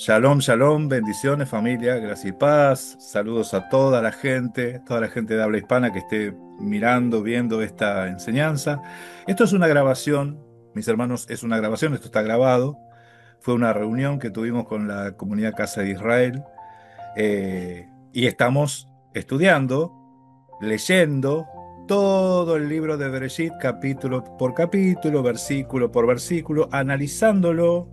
Shalom, shalom, bendiciones familia, gracia y paz. Saludos a toda la gente de habla hispana que esté mirando, viendo esta enseñanza. Esto es una grabación, mis hermanos, es una grabación, esto está grabado. Fue una reunión que tuvimos con la comunidad Casa de Israel y estamos estudiando, leyendo todo el libro de Bereshit, capítulo por capítulo, versículo por versículo, analizándolo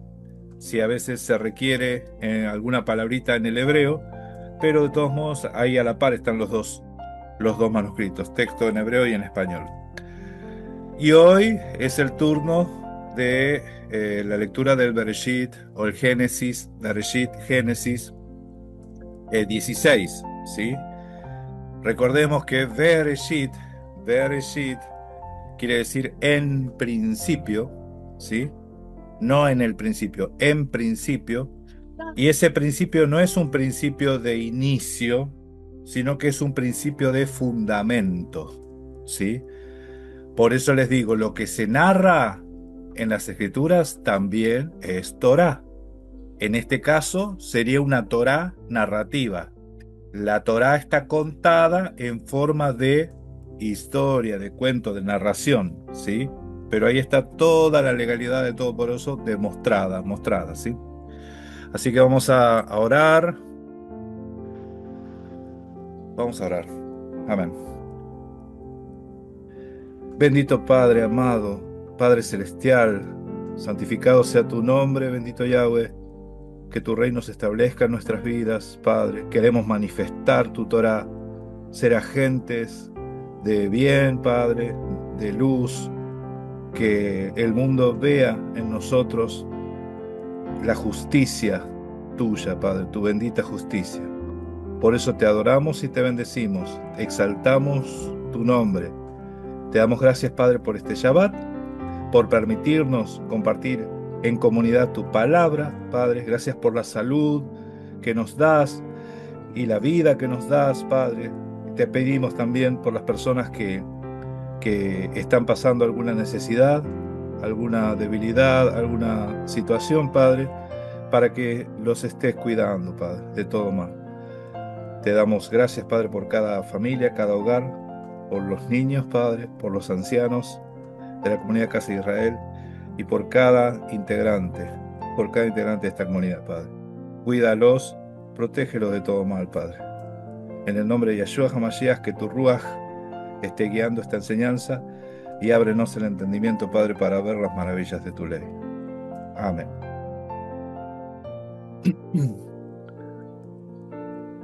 si a veces se requiere alguna palabrita en el hebreo, pero de todos modos ahí a la par están los dos manuscritos, texto en hebreo y en español. Y hoy es el turno de la lectura del Bereshit o el Génesis, Bereshit, Génesis 16, ¿sí? Recordemos que Bereshit quiere decir en principio, ¿sí? No en el principio, en principio. Y ese principio no es un principio de inicio, sino que es un principio de fundamento, ¿sí? Por eso les digo, lo que se narra en las Escrituras también es Torá. En este caso sería una Torá narrativa. La Torá está contada en forma de historia, de cuento, de narración, ¿sí? Pero ahí está toda la legalidad de Todopoderoso demostrada, mostrada, ¿sí? Así que vamos a orar. Vamos a orar. Amén. Bendito Padre amado, Padre celestial, santificado sea tu nombre, bendito Yahweh, que tu reino se establezca en nuestras vidas, Padre. Queremos manifestar tu Torah, ser agentes de bien, Padre, de luz, que el mundo vea en nosotros la justicia tuya, Padre, tu bendita justicia. Por eso te adoramos y te bendecimos, exaltamos tu nombre. Te damos gracias, Padre, por este Shabbat, por permitirnos compartir en comunidad tu palabra, Padre. Gracias por la salud que nos das y la vida que nos das, Padre. Te pedimos también por las personas que están pasando alguna necesidad, alguna debilidad, alguna situación, Padre, para que los estés cuidando, Padre, de todo mal. Te damos gracias, Padre, por cada familia, cada hogar, por los niños, Padre, por los ancianos de la comunidad Casa de Israel y por cada integrante de esta comunidad, Padre. Cuídalos, protégelos de todo mal, Padre. En el nombre de Yahshua HaMashiach, que tu Ruach esté guiando esta enseñanza y ábrenos el entendimiento, Padre, para ver las maravillas de tu ley. Amén.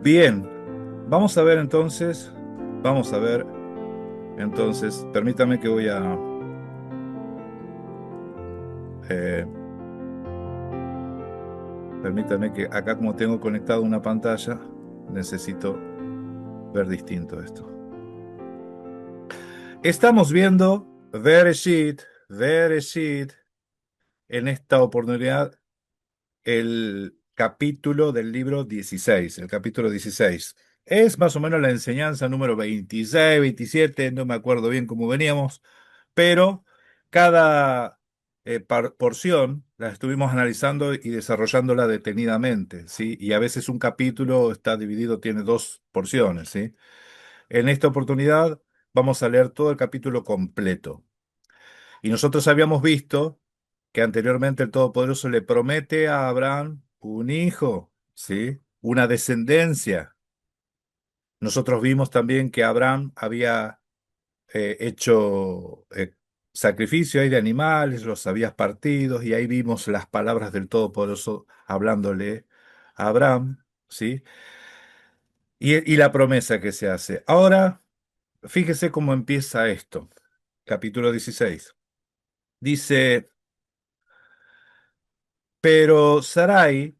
Bien, vamos a ver entonces, permítame que voy a... eh, permítame que acá como tengo conectado una pantalla, necesito ver distinto esto. Estamos viendo Bereshit, en esta oportunidad el capítulo del libro 16, el capítulo 16. Es más o menos la enseñanza número 26, 27, no me acuerdo bien cómo veníamos, pero cada porción la estuvimos analizando y desarrollándola detenidamente, ¿sí? Y a veces un capítulo está dividido, tiene dos porciones, ¿sí? En esta oportunidad vamos a leer todo el capítulo completo. Y nosotros habíamos visto que anteriormente el Todopoderoso le promete a Abraham un hijo, ¿sí? Una descendencia. Nosotros vimos también que Abraham había hecho sacrificio ahí de animales, los había partido, y ahí vimos las palabras del Todopoderoso hablándole a Abraham, ¿sí? Y la promesa que se hace. Ahora, fíjese cómo empieza esto. Capítulo 16. Dice, pero Sarai,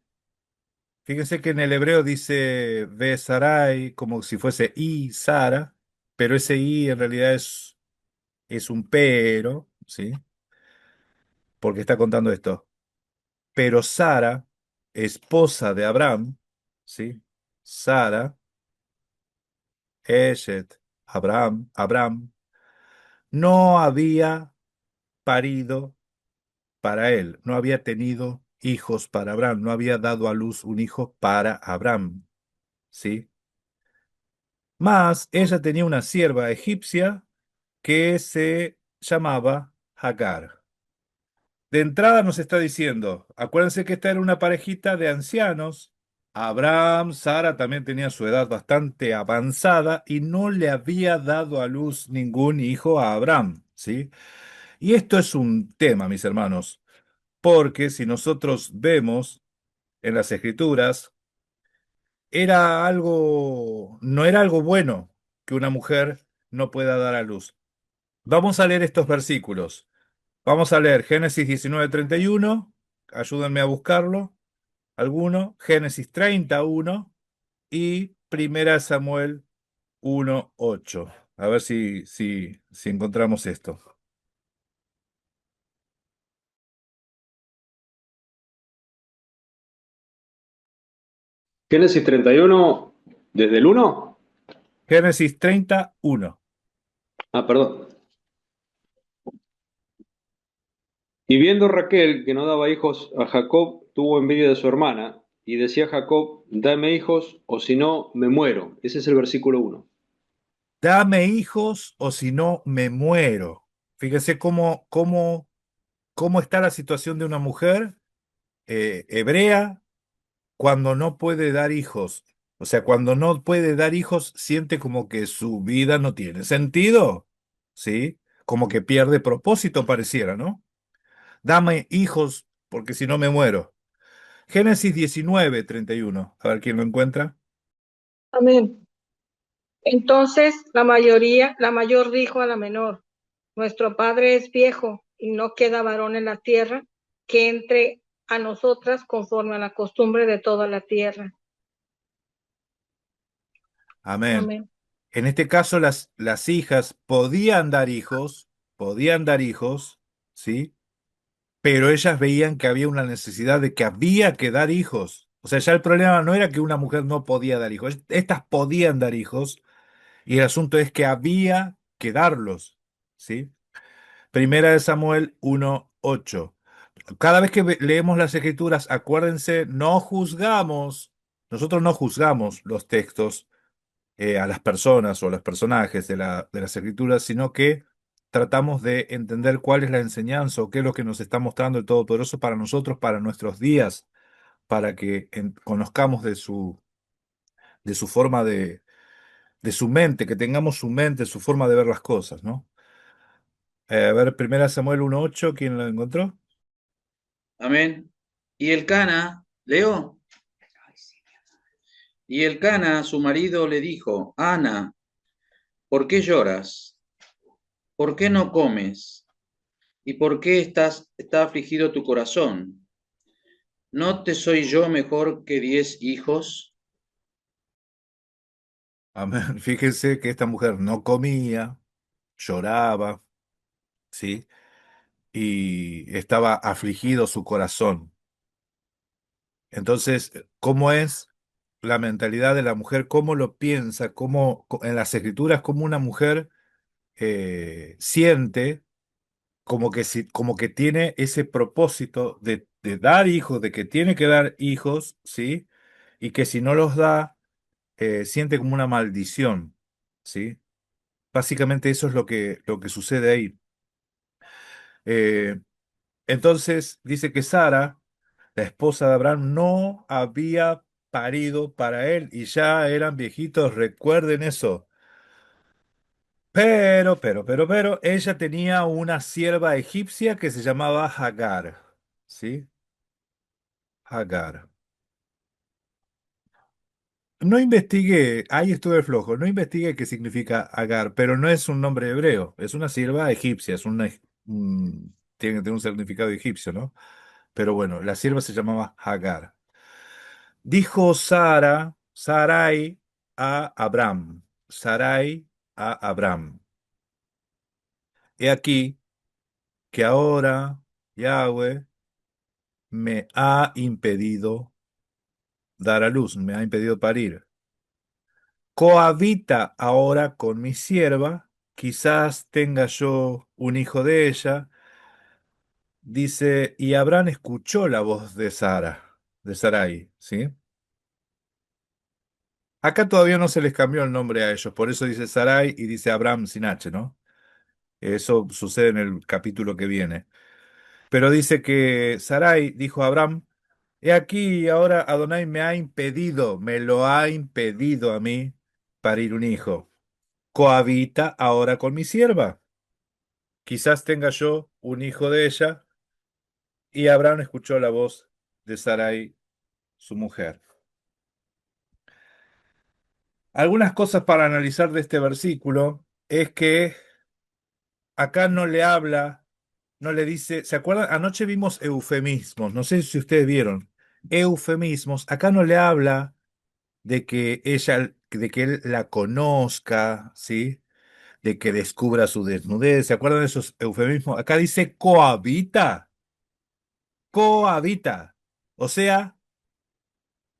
fíjense que en el hebreo dice ve Sarai como si fuese y Sara, pero ese y en realidad es un pero, ¿sí? Porque está contando esto. Pero Sara, esposa de Abraham, ¿sí? Sara, Eshet, Abraham, no había parido para él, no había tenido hijos para Abraham, no había dado a luz un hijo para Abraham, ¿sí? Mas ella tenía una sierva egipcia que se llamaba Hagar. De entrada nos está diciendo, acuérdense que esta era una parejita de ancianos. Abraham, Sara también tenía su edad bastante avanzada y no le había dado a luz ningún hijo a Abraham, ¿sí? Y esto es un tema, mis hermanos, porque si nosotros vemos en las Escrituras, no era algo bueno que una mujer no pueda dar a luz. Vamos a leer estos versículos. Vamos a leer Génesis 19:31. Ayúdenme a buscarlo. Alguno. Génesis 31 y Primera Samuel 1:8. A ver si encontramos esto. Génesis 31, ¿desde el uno? Génesis 31. Ah, perdón. Y viendo Raquel que no daba hijos a Jacob, tuvo envidia de su hermana, y decía Jacob, dame hijos, o si no, me muero. Ese es el versículo uno. Dame hijos o si no me muero. Fíjense cómo está la situación de una mujer hebrea cuando no puede dar hijos. O sea, cuando no puede dar hijos, siente como que su vida no tiene sentido, ¿sí? Como que pierde propósito, pareciera, ¿no? Dame hijos, porque si no me muero. Génesis 19:31. A ver quién lo encuentra. Amén. Entonces la mayor dijo a la menor, nuestro padre es viejo y no queda varón en la tierra que entre a nosotras conforme a la costumbre de toda la tierra. Amén. Amén. En este caso, las hijas podían dar hijos, ¿sí? Pero ellas veían que había una necesidad de que había que dar hijos. O sea, ya el problema no era que una mujer no podía dar hijos, estas podían dar hijos y el asunto es que había que darlos, ¿sí? Primera de Samuel 1:8. Cada vez que leemos las escrituras, acuérdense, no juzgamos, nosotros no juzgamos los textos a las personas o a los personajes de las escrituras, sino que tratamos de entender cuál es la enseñanza o qué es lo que nos está mostrando el Todopoderoso para nosotros, para nuestros días, para que conozcamos de su forma de su mente, que tengamos su mente, su forma de ver las cosas, ¿no? A ver, primera Samuel 1:8, ¿quién lo encontró? Amén. Y el Cana, Leo, y el Cana, su marido, le dijo, Ana, ¿por qué lloras? ¿Por qué no comes? ¿Y por qué está afligido tu corazón? ¿No te soy yo mejor que 10 hijos? Amén. Fíjense que esta mujer no comía, lloraba, ¿sí? Y estaba afligido su corazón. Entonces, ¿cómo es la mentalidad de la mujer? ¿Cómo lo piensa? En las escrituras, cómo una mujer siente como que tiene ese propósito de dar hijos, de que tiene que dar hijos, ¿sí? Y que si no los da, siente como una maldición, ¿sí? Básicamente eso es lo que sucede ahí. Eh, entonces, dice que Sara, la esposa de Abraham, no había parido para él y ya eran viejitos, recuerden eso. Pero, ella tenía una sierva egipcia que se llamaba Hagar, ¿sí? Hagar. No investigué, ahí estuve flojo, no investigué qué significa Hagar, pero no es un nombre hebreo, es una sierva egipcia, tiene que tener un significado egipcio, ¿no? Pero bueno, la sierva se llamaba Hagar. Dijo Sarai a Abram, Sarai a Abram. He aquí que ahora Yahweh me ha impedido dar a luz, me ha impedido parir. Cohabita ahora con mi sierva, quizás tenga yo un hijo de ella. dice, y Abraham escuchó la voz de Sara, de Sarai, ¿sí? Acá todavía no se les cambió el nombre a ellos, por eso dice Sarai y dice Abraham sin H, ¿no? Eso sucede en el capítulo que viene. Pero dice que Sarai dijo a Abraham, he aquí ahora Adonai me ha impedido, me lo ha impedido a mí parir un hijo. Cohabita ahora con mi sierva. Quizás tenga yo un hijo de ella. Y Abraham escuchó la voz de Sarai, su mujer. Algunas cosas para analizar de este versículo es que acá no le habla, no le dice, ¿se acuerdan? Anoche vimos eufemismos, no sé si ustedes vieron. Eufemismos, acá no le habla de que ella, de que él la conozca, ¿sí? De que descubra su desnudez. ¿Se acuerdan de esos eufemismos? Acá dice cohabita, cohabita. O sea,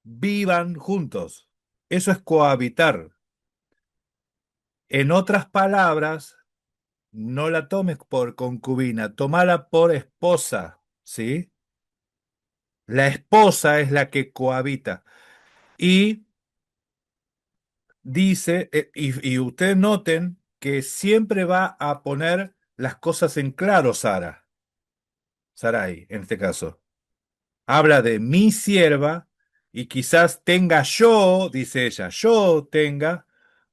vivan juntos. Eso es cohabitar. En otras palabras, no la tomes por concubina, tómala por esposa, ¿sí? La esposa es la que cohabita. Y dice, y ustedes noten que siempre va a poner las cosas en claro, Sarai, en este caso. Habla de mi sierva y quizás tenga yo, dice ella, yo tenga,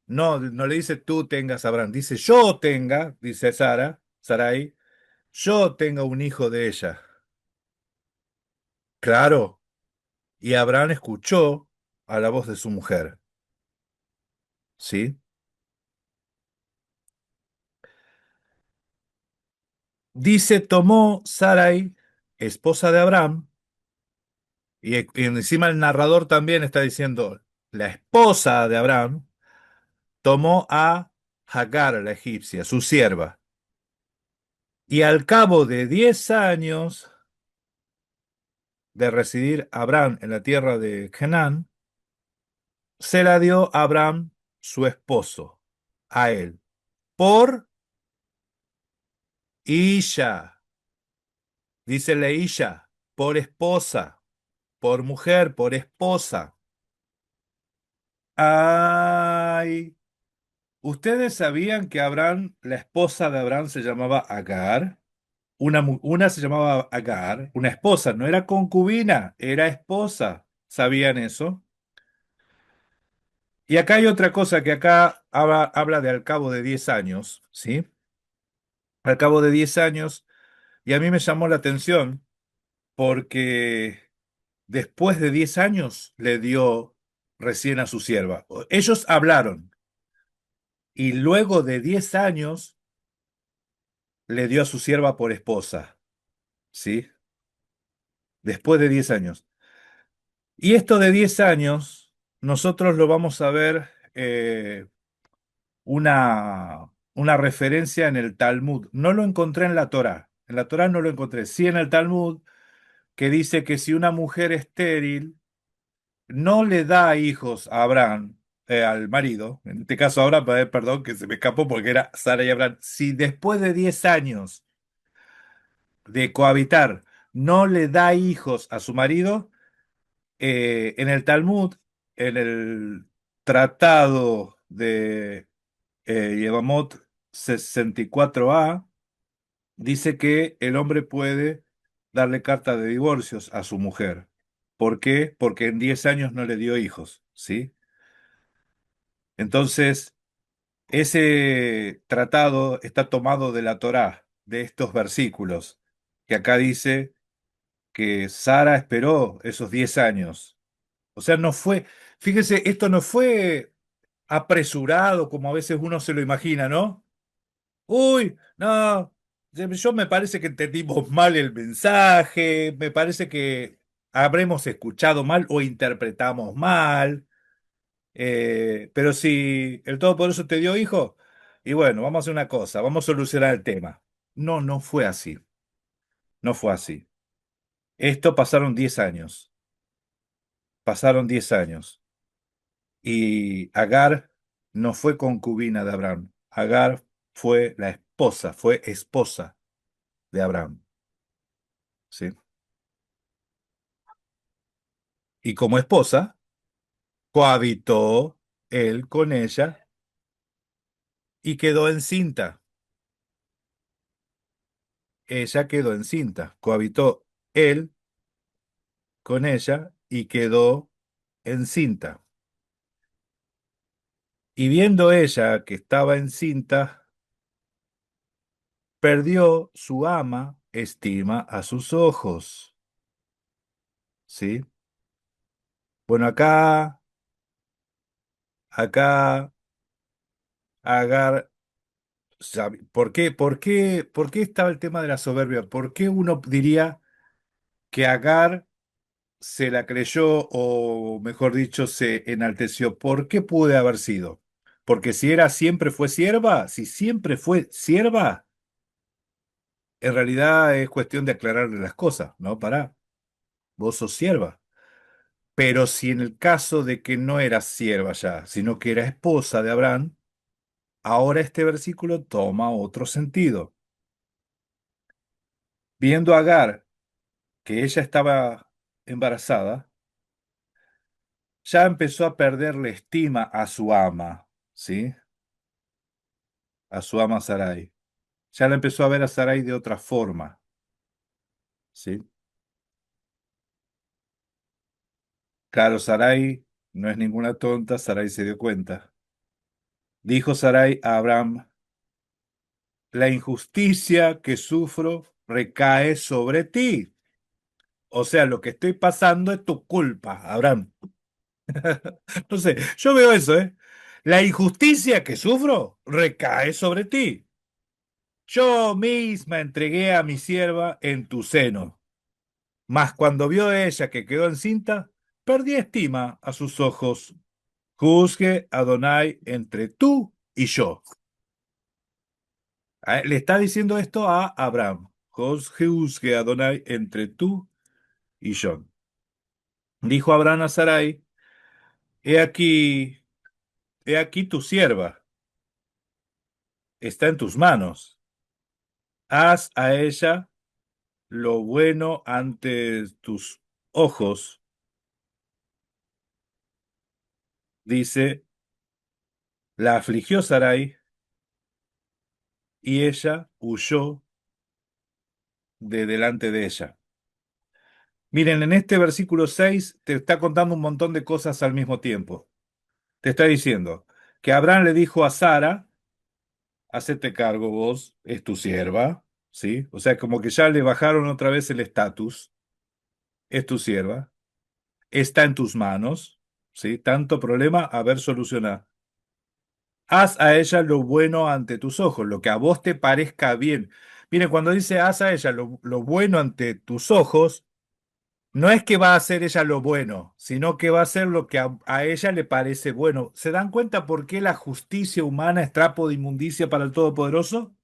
no, no le dice tú tengas, Abraham, dice yo tenga, dice Sarai, yo tenga un hijo de ella. Claro, y Abraham escuchó a la voz de su mujer, ¿sí? Dice, tomó Sarai, esposa de Abraham, y encima el narrador también está diciendo, la esposa de Abraham tomó a Hagar, la egipcia, su sierva, y al cabo de 10 años de residir Abraham en la tierra de Canaán, se la dio a Abraham, su esposo, a él, por Isha, dice la Isha, por esposa, por mujer, por esposa. Ay, ¿ustedes sabían que Abraham, la esposa de Abraham se llamaba Agar? Una se llamaba Agar, una esposa, no era concubina, era esposa. ¿Sabían eso? Y acá hay otra cosa que acá habla de al cabo de 10 años, ¿sí? Al cabo de 10 años, y a mí me llamó la atención porque después de 10 años le dio recién a su sierva. Ellos hablaron y luego de 10 años le dio a su sierva por esposa, ¿sí? Después de 10 años. Y esto de 10 años, nosotros lo vamos a ver una referencia en el Talmud. No lo encontré en la Torá. En la Torá no lo encontré. Sí en el Talmud, que dice que si una mujer estéril no le da hijos a Abraham, al marido, en este caso ahora, perdón, que se me escapó porque era Sara y Abraham, si después de 10 años de cohabitar no le da hijos a su marido, en el Talmud, en el tratado de Yevamot 64a, dice que el hombre puede darle carta de divorcios a su mujer. ¿Por qué? Porque en 10 años no le dio hijos, ¿sí? Entonces, ese tratado está tomado de la Torá, de estos versículos, que acá dice que Sara esperó esos 10 años. O sea, no fue, fíjese, esto no fue apresurado como a veces uno se lo imagina, ¿no? Uy, no, yo me parece que entendimos mal el mensaje, me parece que habremos escuchado mal o interpretamos mal, pero si el Todopoderoso te dio hijo, y bueno, vamos a hacer una cosa, vamos a solucionar el tema. No, no fue así, no fue así. Esto pasaron 10 años, y Agar no fue concubina de Abraham, Agar fue la esposa, fue esposa de Abraham. ¿sí? Y como esposa, cohabitó él con ella y quedó encinta. Ella quedó encinta. Cohabitó él con ella y quedó encinta. Y viendo ella que estaba encinta, perdió su ama estima a sus ojos. ¿Sí? Bueno, acá Agar, por qué estaba el tema de la soberbia? ¿Por qué uno diría que Agar se la creyó o, mejor dicho, se enalteció? ¿Por qué puede haber sido? Porque si era siempre fue sierva, si siempre fue sierva, en realidad es cuestión de aclararle las cosas, ¿no? Vos sos sierva. Pero si en el caso de que no era sierva ya, sino que era esposa de Abraham, ahora este versículo toma otro sentido. Viendo a Agar que ella estaba embarazada, ya empezó a perderle estima a su ama, ¿sí? A su ama Sarai. Ya la empezó a ver a Sarai de otra forma, ¿sí? Claro, Sarai no es ninguna tonta, Sarai se dio cuenta. Dijo Sarai a Abraham, la injusticia que sufro recae sobre ti. O sea, lo que estoy pasando es tu culpa, Abraham. No sé, yo veo eso, ¿eh? La injusticia que sufro recae sobre ti. Yo misma entregué a mi sierva en tu seno, mas cuando vio ella que quedó encinta, perdí estima a sus ojos. Juzgue Adonai entre tú y yo. Le está diciendo esto a Abraham. Juzgue Adonai entre tú y yo. Dijo Abraham a Sarai, he aquí, he aquí tu sierva, está en tus manos. Haz a ella lo bueno ante tus ojos, dice, la afligió Sarai y ella huyó de delante de ella. Miren, en este versículo 6 te está contando un montón de cosas al mismo tiempo. Te está diciendo que Abraham le dijo a Sara, hacete cargo vos, es tu sierva, ¿sí? O sea, como que ya le bajaron otra vez el estatus, es tu sierva, está en tus manos, ¿sí? Tanto problema, a ver, solucionar. Haz a ella lo bueno ante tus ojos, lo que a vos te parezca bien. Miren, cuando dice haz a ella lo bueno ante tus ojos, no es que va a hacer ella lo bueno, sino que va a hacer lo que a ella le parece bueno. ¿Se dan cuenta por qué la justicia humana es trapo de inmundicia para el Todopoderoso?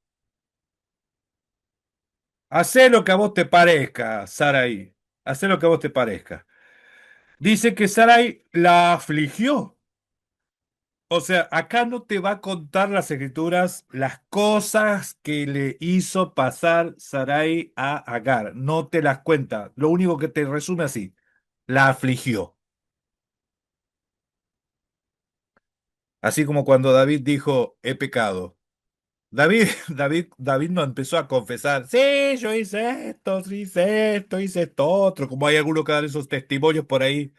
Hacé lo que a vos te parezca, Sarai. Hacé lo que a vos te parezca. Dice que Sarai la afligió. O sea, acá no te va a contar las escrituras las cosas que le hizo pasar Sarai a Agar. No te las cuenta. Lo único que te resume así. La afligió. Así como cuando David dijo, he pecado. David no empezó a confesar, sí, yo hice esto otro, como hay algunos que dan esos testimonios por ahí.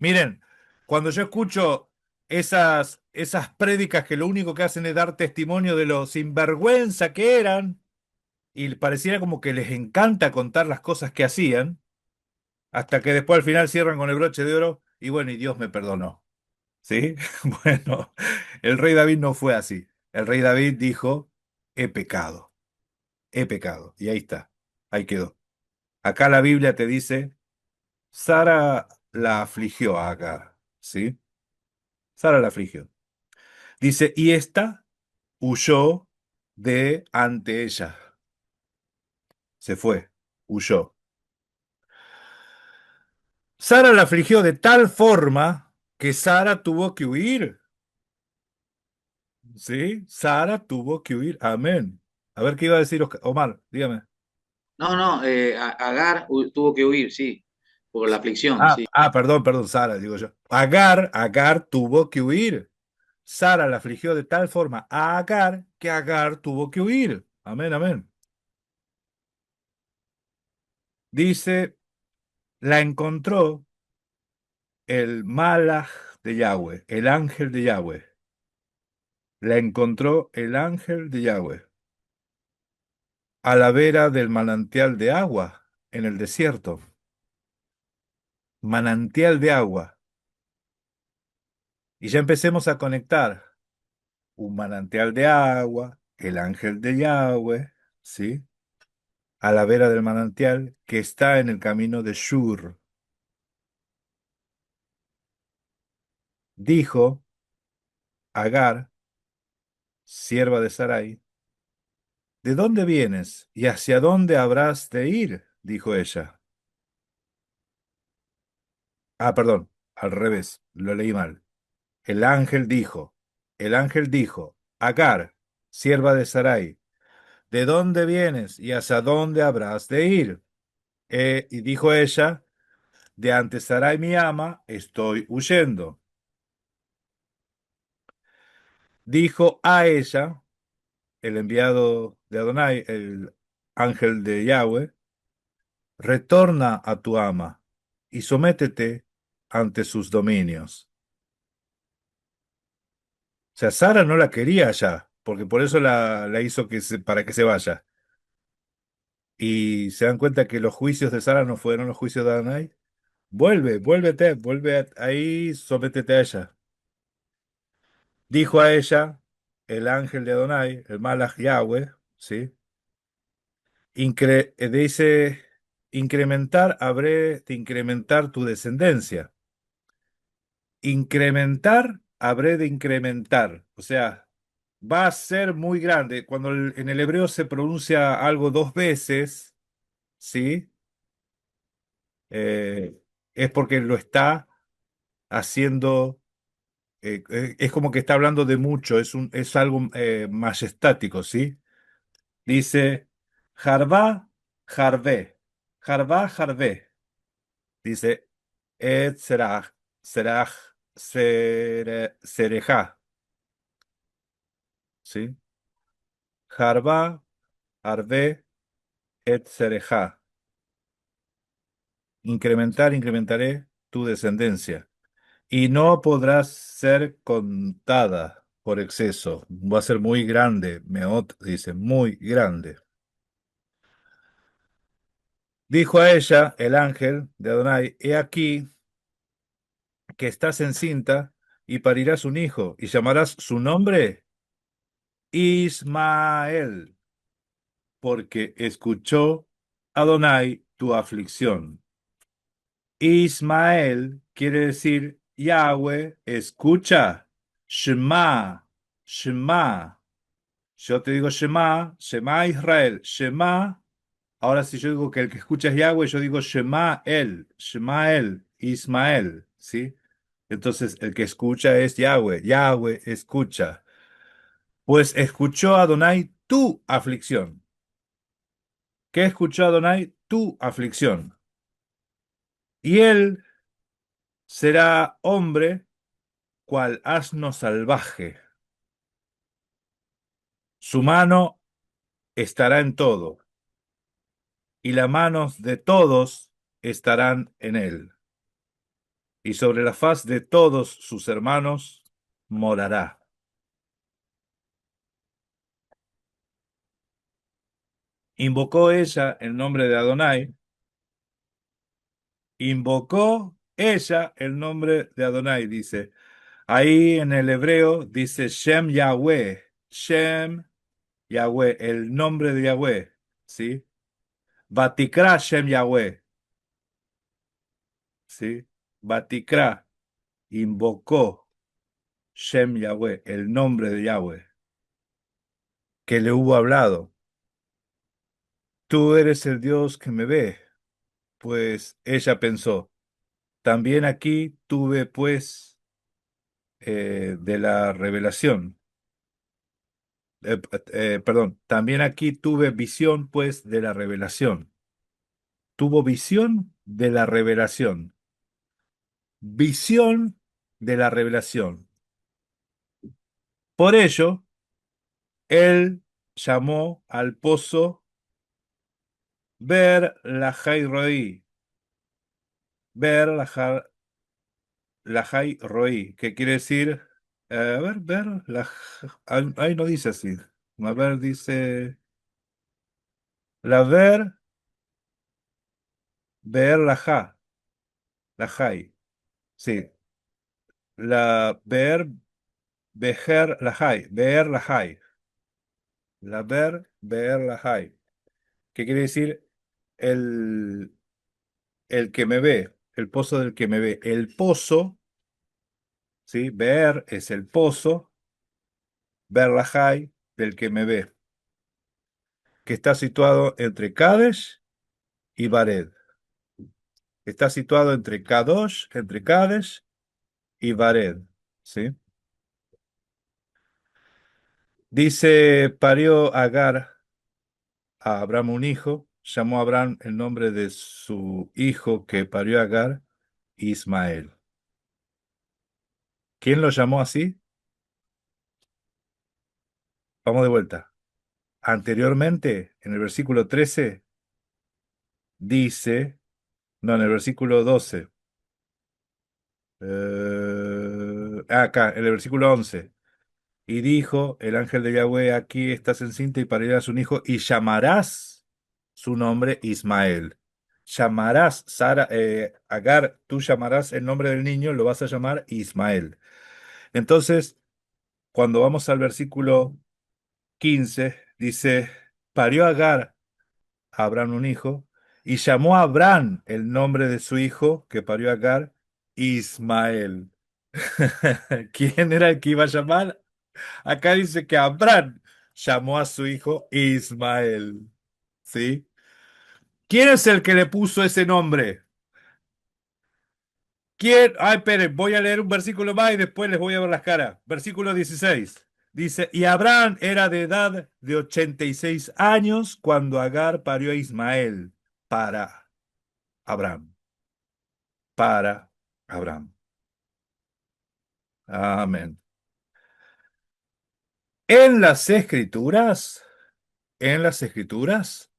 Miren, cuando yo escucho esas prédicas que lo único que hacen es dar testimonio de lo sinvergüenza que eran, y pareciera como que les encanta contar las cosas que hacían, hasta que después al final cierran con el broche de oro, y bueno, y Dios me perdonó. ¿Sí? Bueno, el rey David no fue así. El rey David dijo, he pecado, he pecado. Y ahí está, ahí quedó. Acá la Biblia te dice, Sara la afligió a Agar, ¿sí? Sara la afligió. Dice, y ésta huyó de ante ella. Se fue, huyó. Sara la afligió de tal forma que Sara tuvo que huir. ¿Sí? Sara tuvo que huir. Amén. A ver qué iba a decir Omar, dígame. No, no, Agar tuvo que huir, sí, por la aflicción, sí. Perdón, Sara, digo yo. Agar tuvo que huir. Sara la afligió de tal forma a Agar que Agar tuvo que huir. Amén, amén. Dice, la encontró el Malach de Yahweh, el ángel de Yahweh. La encontró el ángel de Yahweh a la vera del manantial de agua en el desierto. Manantial de agua. Y ya empecemos a conectar un manantial de agua, el ángel de Yahweh, ¿sí? A la vera del manantial que está en el camino de Shur. Dijo Agar, sierva de Sarai, ¿de dónde vienes y hacia dónde habrás de ir? Dijo ella. Perdón, al revés, lo leí mal. El ángel dijo, Agar, sierva de Sarai, ¿de dónde vienes y hacia dónde habrás de ir? Y dijo ella, de ante Sarai mi ama, estoy huyendo. Dijo a ella, el enviado de Adonai, el ángel de Yahweh, retorna a tu ama y sométete ante sus dominios. O sea, Sara no la quería ya, porque por eso la hizo para que se vaya. Y se dan cuenta que los juicios de Sara no fueron los juicios de Adonai. Vuelve ahí, sométete a ella. Dijo a ella el ángel de Adonai, el Malach Yahweh, ¿sí? Dice, incrementar, habré de incrementar tu descendencia. Incrementar, habré de incrementar. O sea, va a ser muy grande. Cuando en el hebreo se pronuncia algo dos veces, ¿sí? Eh, es porque lo está haciendo, es como que está hablando de mucho, es algo majestático, ¿sí? Dice, Jarvá, Jarvé, Jarvá, Jarvé. Dice, Et Seraj, Seraj, Serejá, ¿sí? Jarvá, Arvé, Et Serejá. Incrementaré tu descendencia. Y no podrás ser contada por exceso. Va a ser muy grande. Meot dice, muy grande. Dijo a ella el ángel de Adonai, he aquí que estás encinta y parirás un hijo y llamarás su nombre Ismael, porque escuchó Adonai tu aflicción. Ismael quiere decir Yahweh escucha. Shema, Shema. Yo te digo Shema, Shema Israel, Shema. Ahora si yo digo que el que escucha es Yahweh, yo digo Shema el, Ismael, ¿sí? Entonces el que escucha es Yahweh, Yahweh escucha. Pues escuchó Adonai tu aflicción. ¿Qué escuchó Adonai? Tu aflicción. Y él será hombre cual asno salvaje. Su mano estará en todo, y las manos de todos estarán en él. Y sobre la faz de todos sus hermanos morará. Invocó ella el nombre de Adonai. Invocó ella el nombre de Adonai, dice. Ahí en el hebreo dice Shem Yahweh. Shem Yahweh, el nombre de Yahweh, ¿sí? Batikra Shem Yahweh, ¿sí? Batikra invocó Shem Yahweh, el nombre de Yahweh, que le hubo hablado. Tú eres el Dios que me ve. Pues ella pensó, también aquí tuve pues de la revelación. perdón, también aquí tuve visión, pues, de la revelación. Tuvo visión de la revelación. Visión de la revelación. Por ello, él llamó al pozo Ber Lahai Roi. Ber Lahai Roi, que quiere decir, a ver, ahí no dice así. A ver, dice, la Ber Lahai. Sí, la Beher Lahai. La Beher Lahai. ¿Qué quiere decir? El, el que me ve, el pozo del que me ve. El pozo, ¿sí? Beher es el pozo, Ber Lahai, del que me ve, que está situado entre Kadesh y Bared. Está situado entre Kadesh y Bared, ¿sí? Dice, parió Agar a Abraham un hijo, llamó a Abraham el nombre de su hijo que parió Agar, Ismael. ¿Quién lo llamó así? Vamos de vuelta. Anteriormente, en el versículo 13, dice, no, en el versículo 12, acá, en el versículo 11, y dijo el ángel de Yahweh, aquí estás encinta y parirás un hijo y llamarás su nombre Ismael. Llamarás, Sara, Agar, tú llamarás el nombre del niño, lo vas a llamar Ismael. Entonces, cuando vamos al versículo 15, dice, parió Agar a Abraham un hijo y llamó a Abraham el nombre de su hijo que parió Agar, Ismael. ¿Quién era el que iba a llamar? Acá dice que Abraham llamó a su hijo Ismael. ¿Sí? ¿Quién es el que le puso ese nombre? ¿Quién? Ay, esperen, voy a leer un versículo más y después les voy a ver las caras. Versículo 16. Dice, y Abraham era de edad de 86 años cuando Agar parió a Ismael para Abraham. Para Abraham. Amén. En las escrituras, en las escrituras,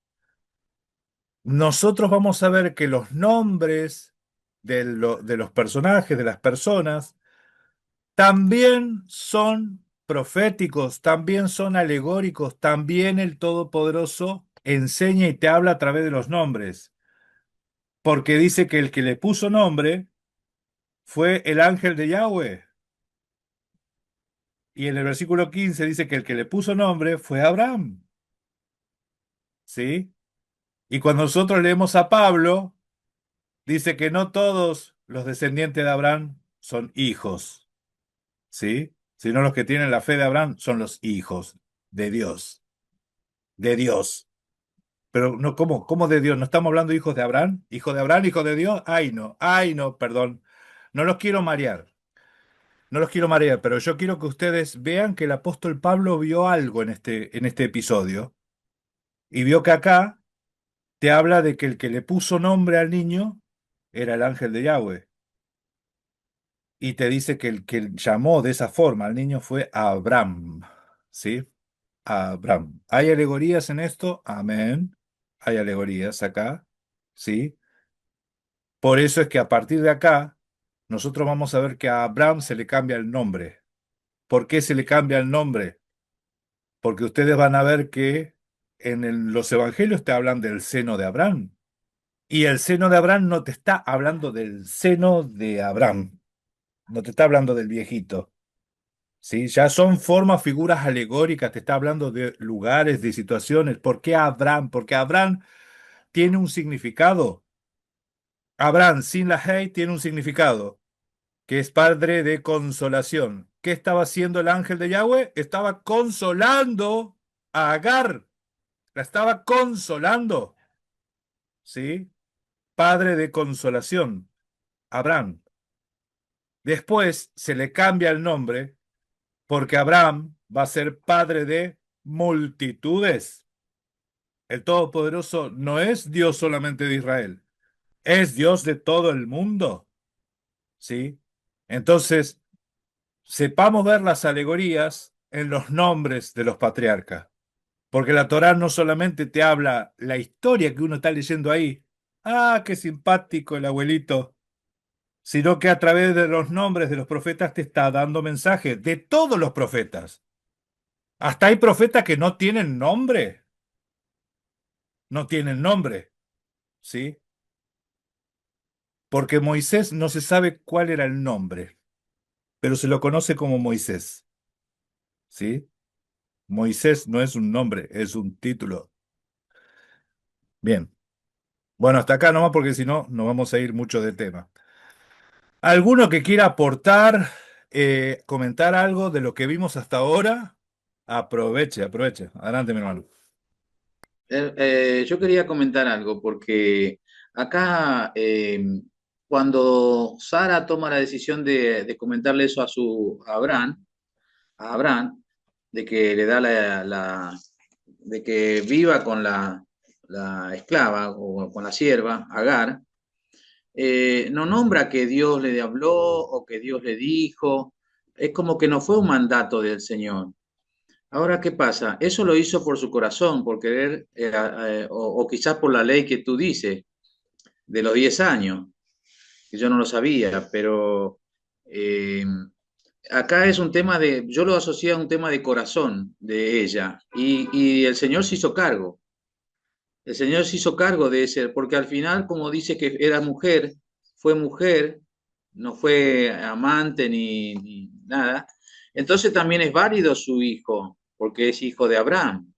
nosotros vamos a ver que los nombres de los personajes, de las personas, también son proféticos, también son alegóricos, también el Todopoderoso enseña y te habla a través de los nombres, porque dice que el que le puso nombre fue el ángel de Yahweh. Y en el versículo 15 dice que el que le puso nombre fue Abraham. ¿Sí? Y cuando nosotros leemos a Pablo, dice que no todos los descendientes de Abraham son hijos. ¿Sí? Sino los que tienen la fe de Abraham son los hijos de Dios. De Dios. Pero no, ¿cómo de Dios? ¿No estamos hablando de hijos de Abraham? ¿Hijo de Abraham, hijo de Dios? Ay, no, perdón. No los quiero marear. No los quiero marear, pero yo quiero que ustedes vean que el apóstol Pablo vio algo en este episodio. Y vio que acá te habla de que el que le puso nombre al niño era el ángel de Yahweh. Y te dice que el que llamó de esa forma al niño fue Abraham. ¿Sí? Abraham. ¿Hay alegorías en esto? Amén. Hay alegorías acá. ¿Sí? Por eso es que a partir de acá, nosotros vamos a ver que a Abraham se le cambia el nombre. ¿Por qué se le cambia el nombre? Porque ustedes van a ver que los evangelios te hablan del seno de Abraham. Y el seno de Abraham no te está hablando del seno de Abraham, no te está hablando del viejito, ¿sí? Ya son formas, figuras alegóricas, te está hablando de lugares, de situaciones. ¿Por qué Abraham? Porque Abraham tiene un significado. Abraham sin la hey tiene un significado, que es padre de consolación. ¿Qué estaba haciendo el ángel de Yahweh? Estaba consolando a Agar, la estaba consolando, ¿sí? Padre de consolación, Abraham. Después se le cambia el nombre porque Abraham va a ser padre de multitudes. El Todopoderoso no es Dios solamente de Israel, es Dios de todo el mundo, ¿sí? Entonces, sepamos ver las alegorías en los nombres de los patriarcas, porque la Torá no solamente te habla la historia que uno está leyendo ahí, ah, qué simpático el abuelito, sino que a través de los nombres de los profetas te está dando mensajes de todos los profetas. Hasta hay profetas que no tienen nombre, no tienen nombre, ¿sí? Porque Moisés no se sabe cuál era el nombre, pero se lo conoce como Moisés, ¿sí? Moisés no es un nombre, es un título. Bien, bueno, hasta acá nomás porque si no, nos vamos a ir mucho de tema. ¿Alguno que quiera aportar, comentar algo de lo que vimos hasta ahora? Aproveche, aproveche. Adelante, mi hermano. Yo quería comentar algo porque acá cuando Sara toma la decisión de comentarle eso a Abraham, de que le da de que viva con la esclava o con la sierva, Agar, no nombra que Dios le habló o que Dios le dijo, es como que no fue un mandato del Señor. Ahora, ¿qué pasa? Eso lo hizo por su corazón, por querer, o quizás por la ley que tú dices, de los 10 años, que yo no lo sabía, pero eh, acá es un tema yo lo asocié a un tema de corazón de ella, y el Señor se hizo cargo. El Señor se hizo cargo de ese, porque al final, como dice que era mujer, no fue amante ni nada. Entonces también es válido su hijo, porque es hijo de Abraham,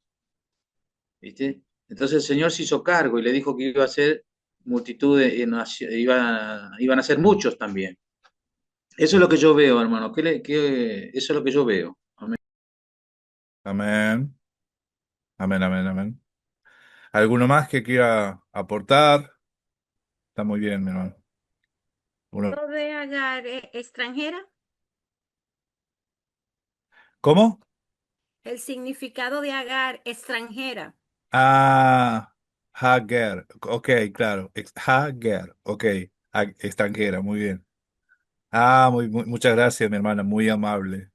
¿viste? Entonces el Señor se hizo cargo y le dijo que iba a ser multitud, iban a ser muchos también. Eso es lo que yo veo, hermano. Eso es lo que yo veo. Amén. Amén. Amén, amén, amén. ¿Alguno más que quiera aportar? Está muy bien, mi hermano. ¿Lo de Agar extranjera? ¿Cómo? El significado de Agar extranjera. Ah, Hager. Ok, claro. Hager. Ok. Extranjera, muy bien. Ah, muchas gracias, mi hermana. Muy amable.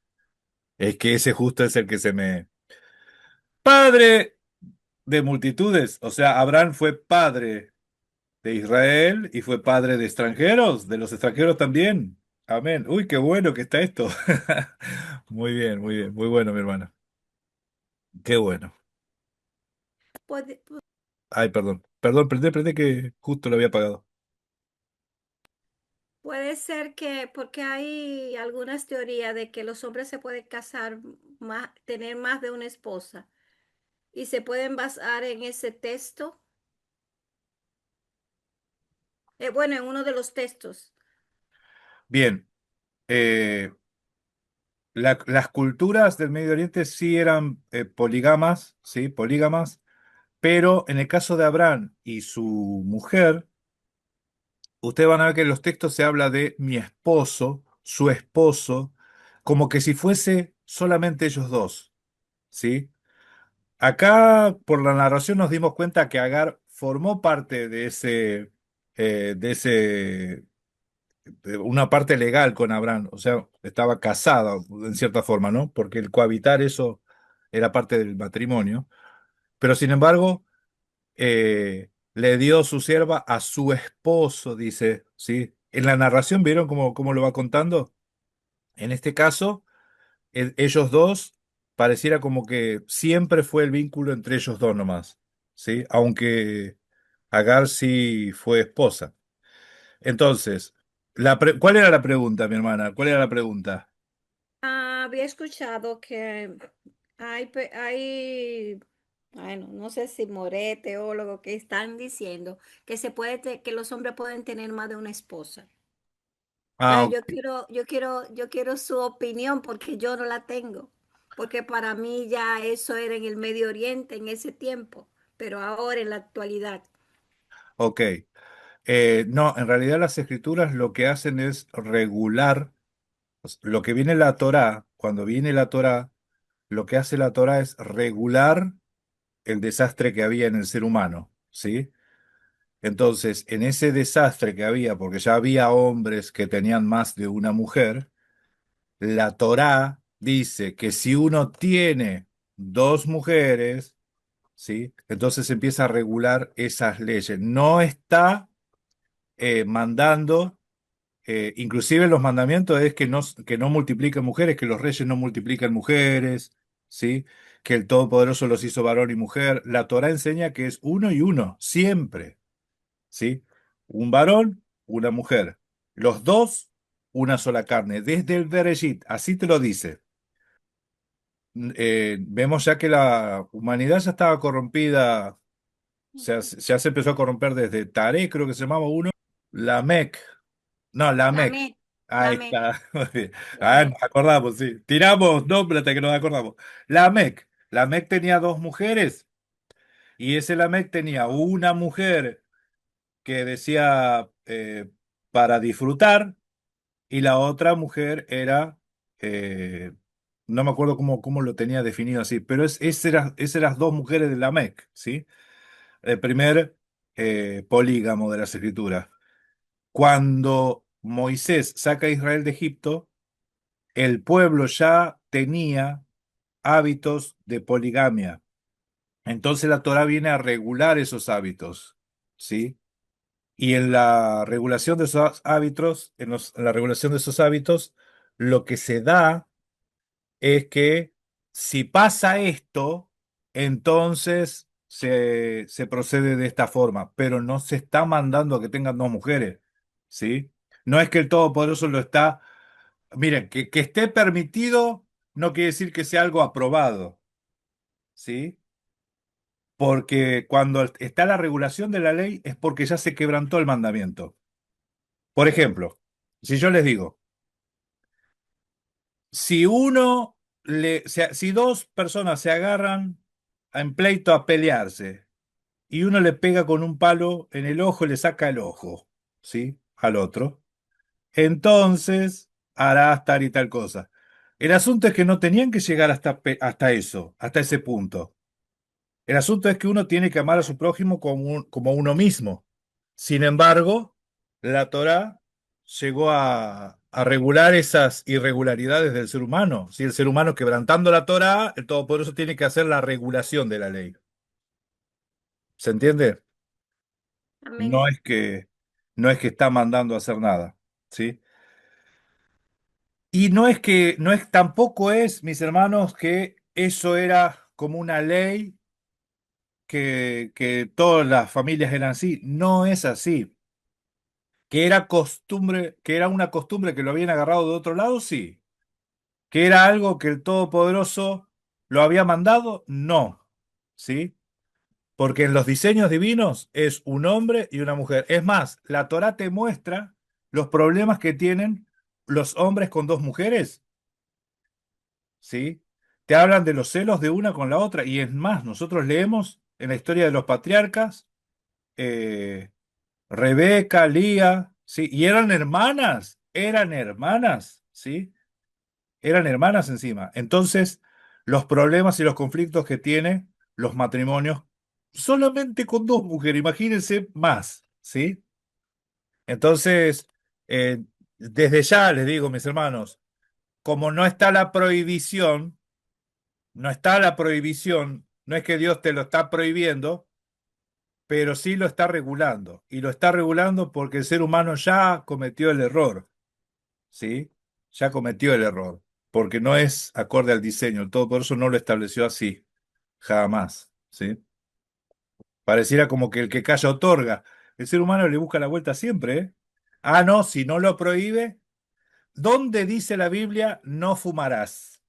Es que ese justo es el que se me... Padre de multitudes. O sea, Abraham fue padre de Israel y fue padre de extranjeros, de los extranjeros también. Amén. Uy, qué bueno que está esto. Muy bien, muy bien. Muy bueno, mi hermana. Qué bueno. Puede, Ay, perdón. Perdón, prendé que justo lo había apagado. puede ser que, porque hay algunas teorías de que los hombres se pueden casar más, tener más de una esposa y se pueden basar en ese texto. Bueno, en uno de los textos. Bien. eh, las culturas del Medio Oriente sí eran polígamas, sí, polígamas, pero en el caso de Abraham y su mujer, ustedes van a ver que en los textos se habla de mi esposo, su esposo, como que si fuese solamente ellos dos, ¿sí? Acá, por la narración, nos dimos cuenta que Agar formó parte de ese, de una parte legal con Abraham, o sea, estaba casada en cierta forma, ¿no? Porque el cohabitar eso era parte del matrimonio, pero sin embargo, le dio su sierva a su esposo, dice, ¿sí? En la narración, ¿vieron cómo lo va contando? En este caso, ellos dos, pareciera como que siempre fue el vínculo entre ellos dos nomás, ¿sí? Aunque Agar sí fue esposa. Entonces, ¿cuál era la pregunta, mi hermana? ¿Cuál era la pregunta? Había escuchado que hay, bueno, no sé si more teólogos que están diciendo que que los hombres pueden tener más de una esposa. Ah, Pero ok. yo quiero su opinión porque yo no la tengo. Porque para mí ya eso era en el Medio Oriente en ese tiempo, pero ahora en la actualidad. Ok. No, en realidad las escrituras lo que hacen es regular lo que viene en la Torá. Cuando viene la Torá, lo que hace la Torá es regular el desastre que había en el ser humano, ¿sí? Entonces, en ese desastre que había, porque ya había hombres que tenían más de una mujer, la Torá dice que si uno tiene dos mujeres, ¿sí? Entonces empieza a regular esas leyes. No está mandando, inclusive los mandamientos es que no multipliquen mujeres, que los reyes no multipliquen mujeres, ¿sí? Que el Todopoderoso los hizo varón y mujer. La Torá enseña que es uno y uno, siempre, ¿sí? Un varón, una mujer. Los dos, una sola carne. Desde el Bereshit, así te lo dice. Vemos ya que la humanidad ya estaba corrompida, ya se empezó a corromper desde Taré, creo que se llamaba uno, Lamec, no, Lamec, Lamec, ahí Lamec, está. Muy bien. Ah, nos Lamec. acordamos, sí. Tiramos nombre hasta que nos acordamos. Lamec tenía dos mujeres y ese Lamec tenía una mujer que decía para disfrutar y la otra mujer era, eh, no me acuerdo cómo lo tenía definido así, pero es las dos mujeres de Lamec, ¿sí? El primer polígamo de las escrituras. Cuando Moisés saca a Israel de Egipto, el pueblo ya tenía hábitos de poligamia. Entonces la Torá viene a regular esos hábitos, ¿sí? Y en la regulación de esos hábitos, en la regulación de esos hábitos, lo que se da es que si pasa esto, entonces se procede de esta forma, pero no se está mandando a que tengan dos mujeres, ¿sí? No es que el Todopoderoso lo está, miren, que esté permitido no quiere decir que sea algo aprobado, ¿sí? Porque cuando está la regulación de la ley es porque ya se quebrantó el mandamiento. Por ejemplo, si yo les digo, si uno si dos personas se agarran en pleito a pelearse y uno le pega con un palo en el ojo y le saca el ojo, ¿sí? Al otro, entonces hará tal y tal cosa. El asunto es que no tenían que llegar hasta eso, hasta ese punto. El asunto es que uno tiene que amar a su prójimo como uno mismo. Sin embargo, la Torá llegó a regular esas irregularidades del ser humano. Si el ser humano quebrantando la Torá, el Todopoderoso tiene que hacer la regulación de la ley. ¿Se entiende? Amén. No es que, no es que está mandando a hacer nada, ¿sí? Y no es, tampoco es, mis hermanos, que eso era como una ley que todas las familias eran así. No es así. Que era costumbre, que era una costumbre que lo habían agarrado de otro lado, sí. Que era algo que el Todopoderoso lo había mandado, no. ¿Sí? Porque en los diseños divinos es un hombre y una mujer. Es más, la Torá te muestra los problemas que tienen los hombres con dos mujeres, ¿sí? Te hablan de los celos de una con la otra. Y es más, nosotros leemos en la historia de los patriarcas, eh, Rebeca, Lía, ¿sí? Y eran hermanas, ¿sí? Eran hermanas encima. Entonces, los problemas y los conflictos que tienen los matrimonios solamente con dos mujeres, imagínense más, ¿sí? Entonces, eh, desde ya les digo, mis hermanos, como no está la prohibición, no está la prohibición, no es que Dios te lo está prohibiendo, pero sí lo está regulando. Y lo está regulando porque el ser humano ya cometió el error, ¿sí? Ya cometió el error, porque no es acorde al diseño. El Todopoderoso no lo estableció así, jamás, ¿sí? Pareciera como que el que calla otorga. El ser humano le busca la vuelta siempre, ¿eh? Ah, no, si no lo prohíbe, ¿dónde dice la Biblia no fumarás?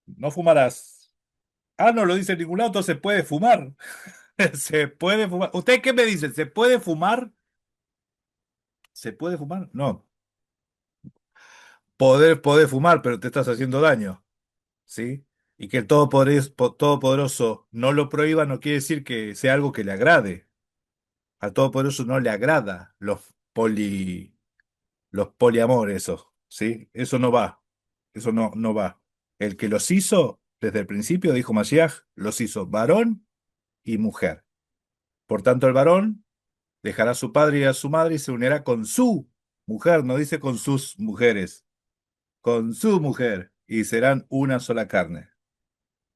No fumarás. Ah, no lo dice en ningún lado, entonces puede fumar. Se puede fumar. ¿Usted qué me dice? ¿Se puede fumar? ¿Se puede fumar? No. Poder fumar, pero te estás haciendo daño, ¿sí? Y que el Todopoderoso no lo prohíba no quiere decir que sea algo que le agrade. Al Todopoderoso no le agrada los poliamores, eso, ¿sí? Eso no va. Eso no va. El que los hizo, desde el principio, dijo Mashiach, los hizo varón y mujer. Por tanto, el varón dejará a su padre y a su madre y se unirá con su mujer, no dice con sus mujeres, con su mujer, y serán una sola carne.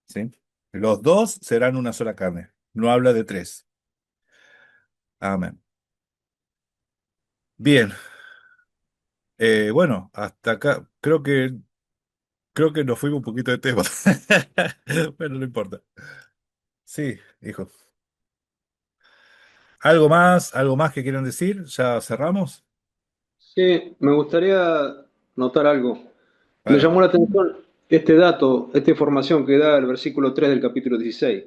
¿Sí? Los dos serán una sola carne. No habla de tres. Amén. Bien. Bueno, hasta acá creo que nos fuimos un poquito de tema. Bueno, no importa. Sí, hijo. ¿Algo más que quieran decir? ¿Ya cerramos? Sí, me gustaría notar algo. Me llamó Adelante. la atención este dato, esta información que da el versículo 3 del capítulo 16.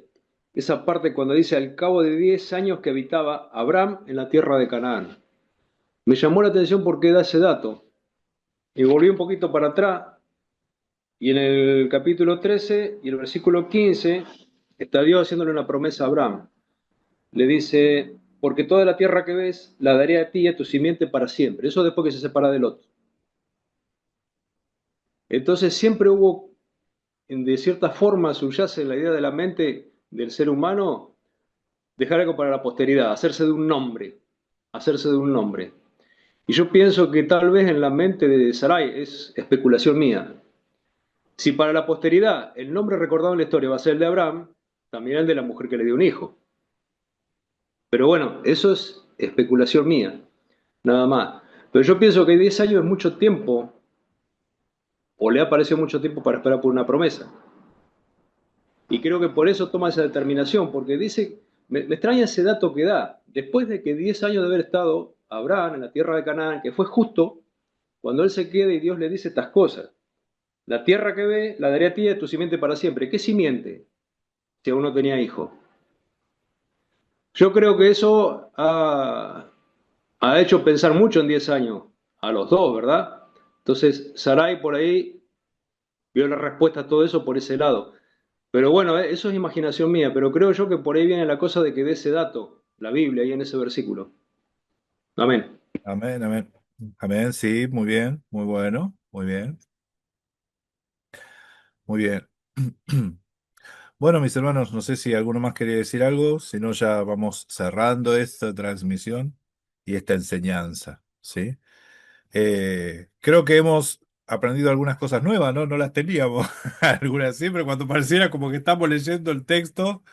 Esa parte cuando dice, al cabo de 10 años que habitaba Abraham en la tierra de Canaán. Me llamó la atención porque da ese dato. Y volví un poquito para atrás, y en el capítulo 13 y el versículo 15 está Dios haciéndole una promesa a Abraham. Le dice, porque toda la tierra que ves la daré a ti y a tu simiente para siempre. Eso después que se separa del otro. Entonces siempre hubo, de cierta forma, subyace en la idea de la mente del ser humano, dejar algo para la posteridad, hacerse de un nombre, hacerse de un nombre. Y yo pienso que tal vez en la mente de Sarai, es especulación mía, si para la posteridad el nombre recordado en la historia va a ser el de Abraham, también el de la mujer que le dio un hijo. Pero bueno, eso es especulación mía, nada más. Pero yo pienso que 10 años es mucho tiempo, o le ha parecido mucho tiempo para esperar por una promesa. Y creo que por eso toma esa determinación, porque dice, me extraña ese dato que da, después de que 10 años de haber estado Abraham en la tierra de Canaán, que fue justo cuando él se queda y Dios le dice estas cosas. La tierra que ve la daré a ti y a tu simiente para siempre. ¿Qué simiente? Si aún no tenía hijo. Yo creo que eso ha hecho pensar mucho en 10 años, a los dos, ¿verdad? Entonces, Sarai por ahí vio la respuesta a todo eso por ese lado. Pero bueno, eso es imaginación mía, pero creo yo que por ahí viene la cosa de que dé ese dato, la Biblia, ahí en ese versículo. Amén. Amén, amén. Amén, sí, muy bien, muy bueno, muy bien, muy bien. Bueno, mis hermanos, no sé si alguno más quería decir algo, si no ya vamos cerrando esta transmisión y esta enseñanza, ¿sí? Creo que hemos aprendido algunas cosas nuevas, ¿no? No las teníamos, algunas siempre, cuando pareciera como que estamos leyendo el texto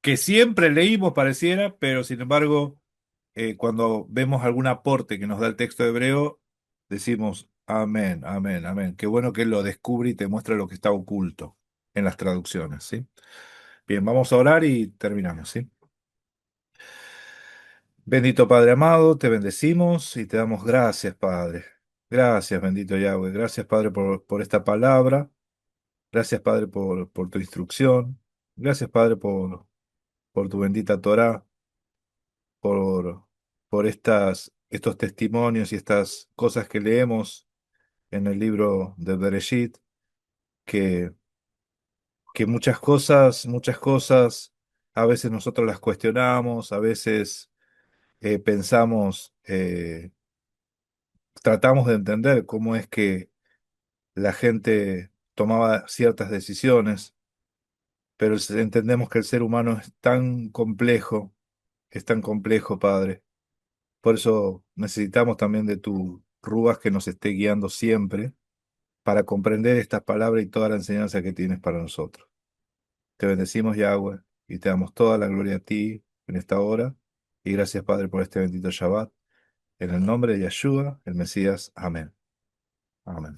que siempre leímos, pareciera, pero sin embargo, cuando vemos algún aporte que nos da el texto hebreo, decimos, amén, amén, amén. Qué bueno que él lo descubre y te muestra lo que está oculto en las traducciones, ¿sí? Bien, vamos a orar y terminamos, ¿sí? Bendito Padre amado, te bendecimos y te damos gracias, Padre. Gracias, bendito Yahweh. Gracias, Padre, por esta palabra. Gracias, Padre, por tu instrucción. Gracias, Padre, por tu bendita Torá, por, por estos testimonios y estas cosas que leemos en el libro de Bereshit, que, que muchas cosas, a veces nosotros las cuestionamos, a veces pensamos, tratamos de entender cómo es que la gente tomaba ciertas decisiones, pero entendemos que el ser humano es tan complejo, Padre. Por eso necesitamos también de tu Ruach que nos esté guiando siempre para comprender estas palabras y toda la enseñanza que tienes para nosotros. Te bendecimos, Yahweh, y te damos toda la gloria a ti en esta hora. Y gracias, Padre, por este bendito Shabbat. En el nombre de Yeshua, el Mesías. Amén. Amén.